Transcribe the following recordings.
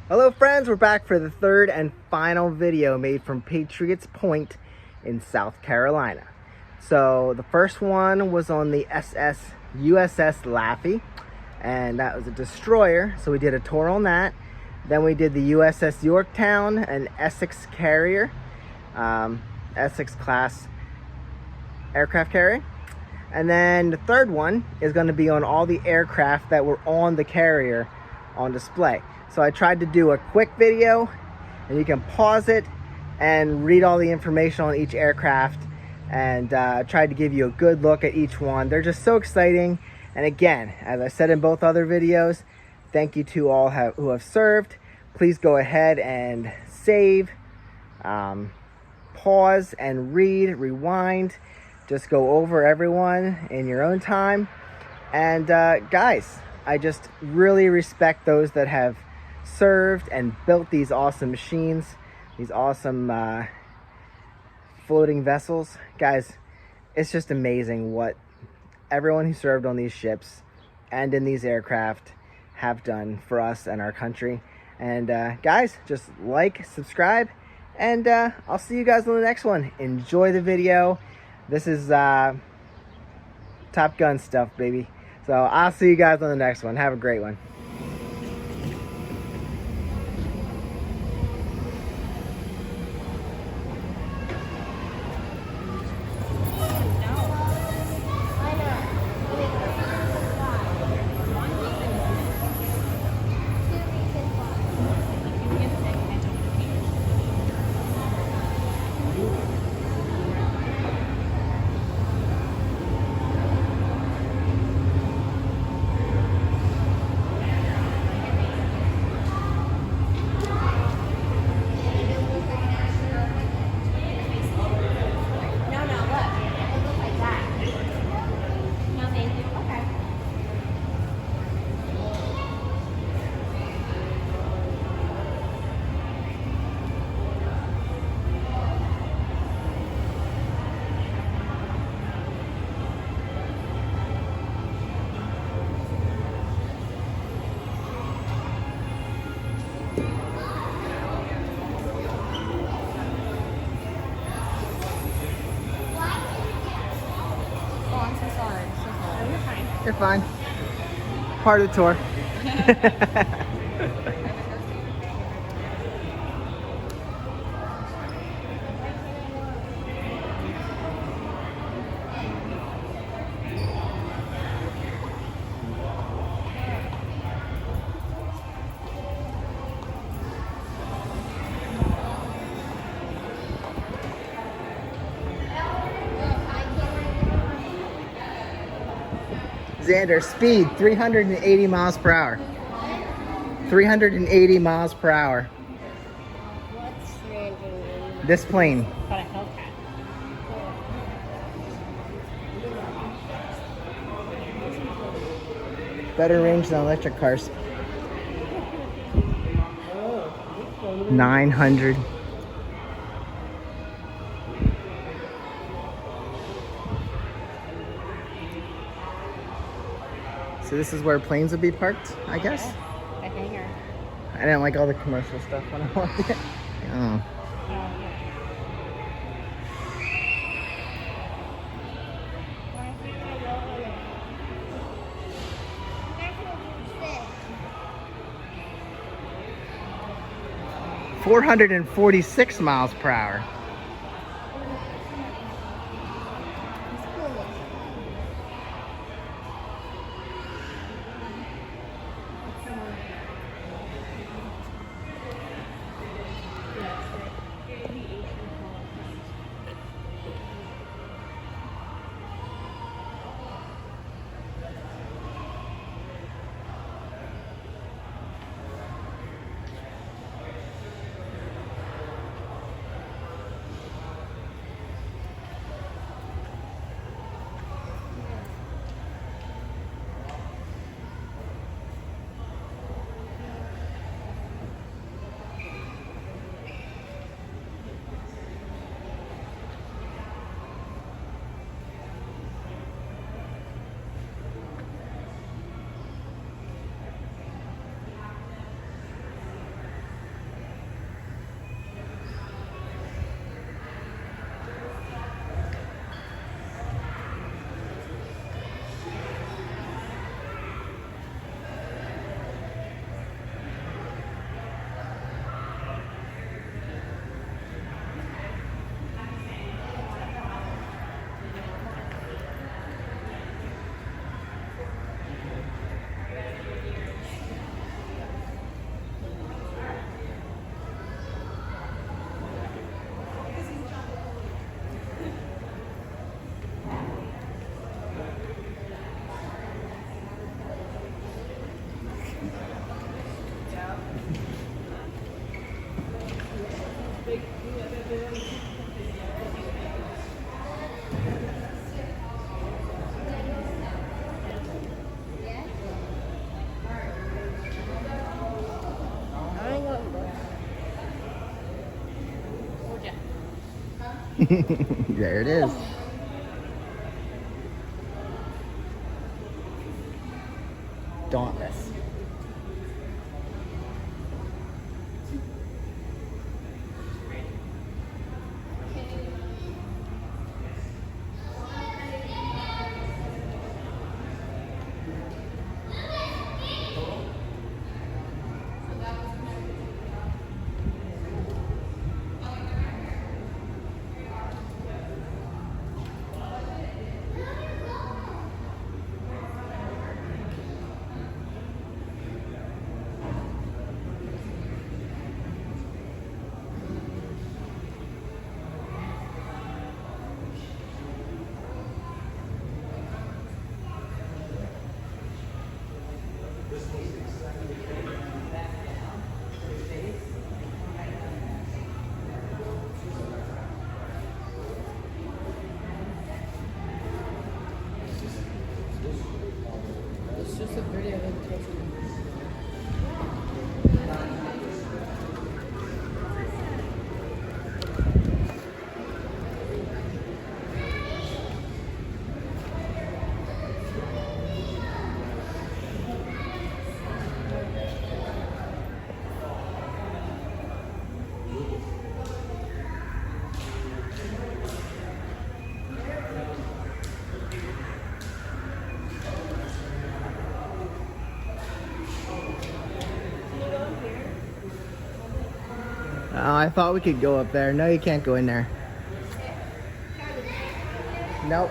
Hello friends, we're back for the third and final video made from Patriots Point in South Carolina. So the first one was on the USS Laffey, and that was a destroyer, so we did a tour on that. Then we did the USS Yorktown, an Essex carrier, Essex class aircraft carrier. And then the third one is going to be on all the aircraft that were on the carrier on display. So I tried to do a quick video, and you can pause it and read all the information on each aircraft, and tried to give you a good look at each one. They're just so exciting. And again, as I said in both other videos, thank you to all who have served. Please go ahead and save, pause and read, rewind. Just go over everyone in your own time. And guys, I just really respect those that have served and built these awesome machines, these awesome floating vessels. Guys, it's just amazing what everyone who served on these ships and in these aircraft have done for us and our country. And guys, just like, subscribe, and I'll see you guys on the next one. Enjoy the video. This is Top Gun stuff, baby. So I'll see you guys on the next one. Have a great one. You're fine. Part of the tour. Xander, speed 380 miles per hour. 380 miles per hour. What's 380? This plane. But a Hellcat. Better range than electric cars. 900. So this is where planes would be parked, I guess? Yeah, the hangar. I didn't like all the commercial stuff when I walked in. Oh. Yeah. 446 miles per hour. There it is. Dauntless. It's just a video of him touching. Oh, I thought we could go up there. No, you can't go in there. Nope.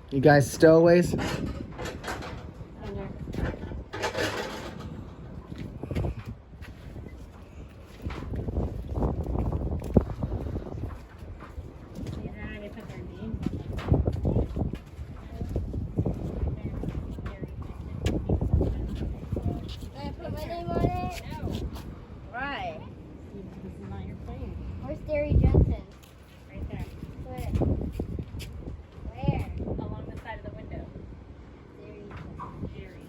You guys stowaways? Right. This is not your plane. Where's Derry Jensen? Right there. Where? Where? Along the side of the window. Derry.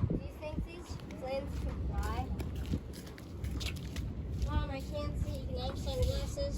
Do you think these planes can fly? Mom, I can't see. Can I have sunglasses?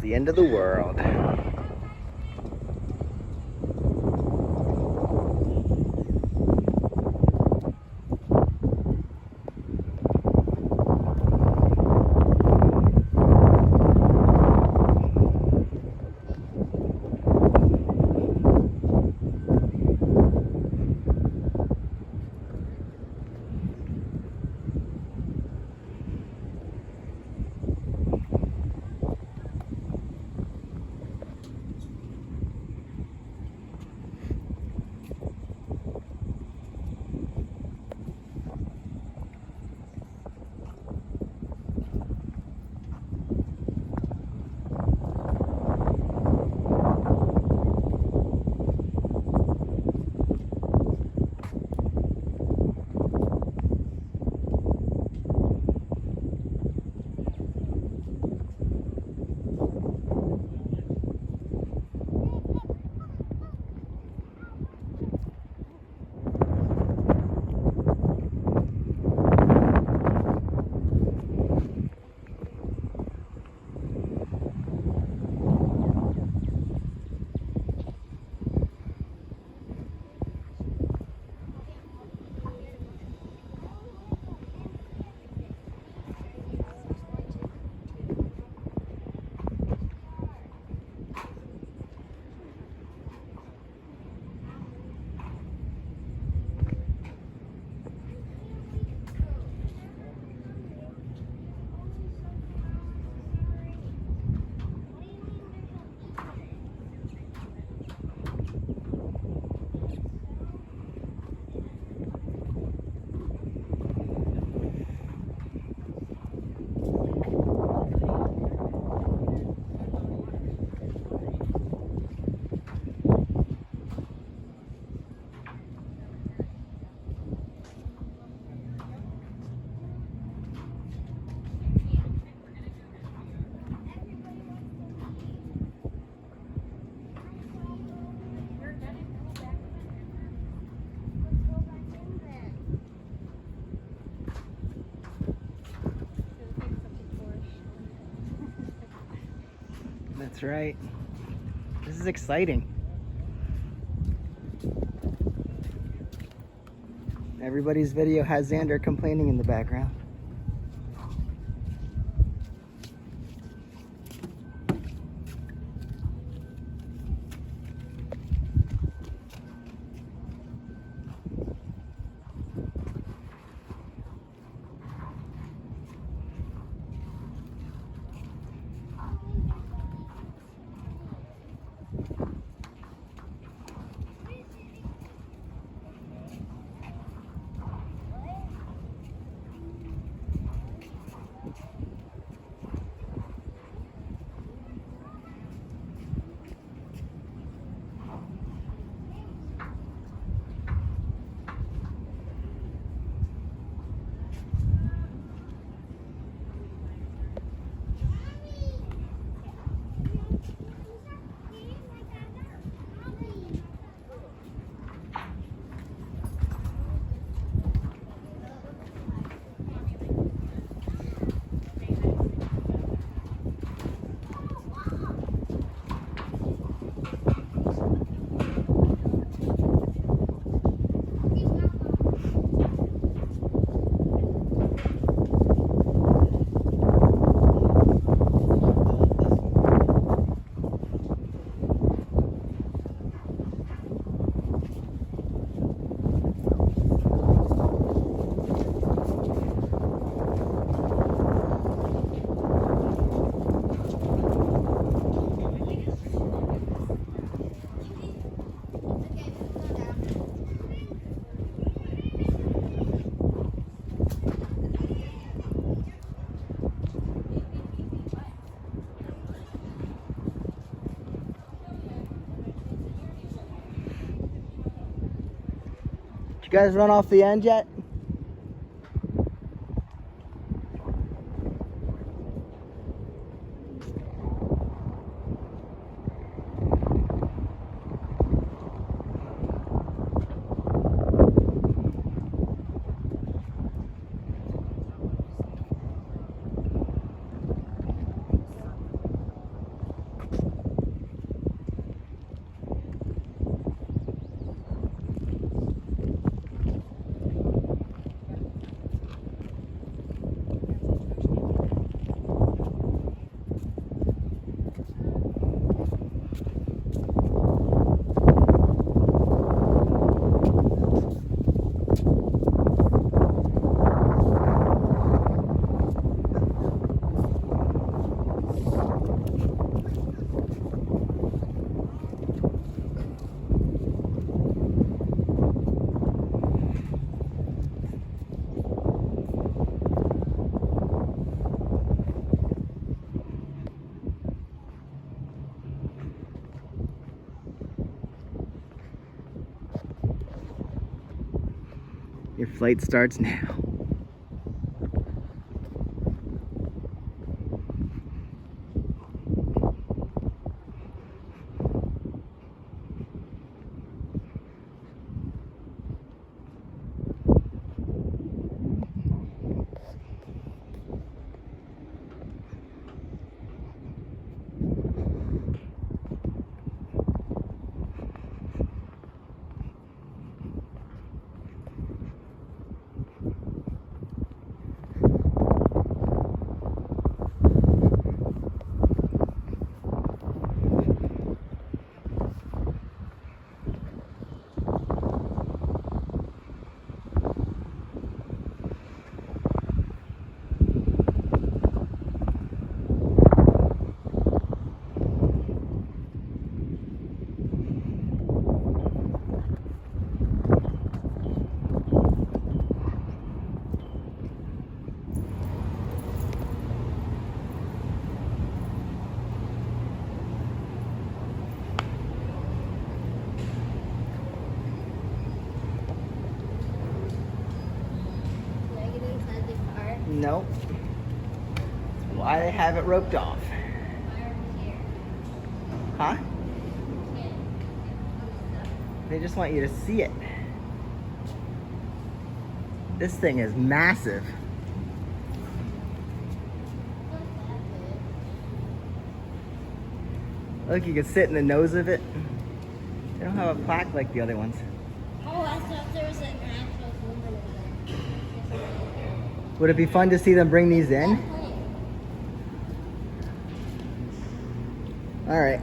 the end of the world. That's right. This is exciting. Everybody's video has Xander complaining in the background. Did you guys run off the end yet? Your flight starts now. Can I get inside the car? Nope. Why they have it roped off? Why are we here? Huh? Can't. They just want you to see it. This thing is massive. Look, you can sit in the nose of it. They don't have a plaque like the other ones. Oh, I thought there was an actual woman over there. Would it be fun to see them bring these in? That plane. All right.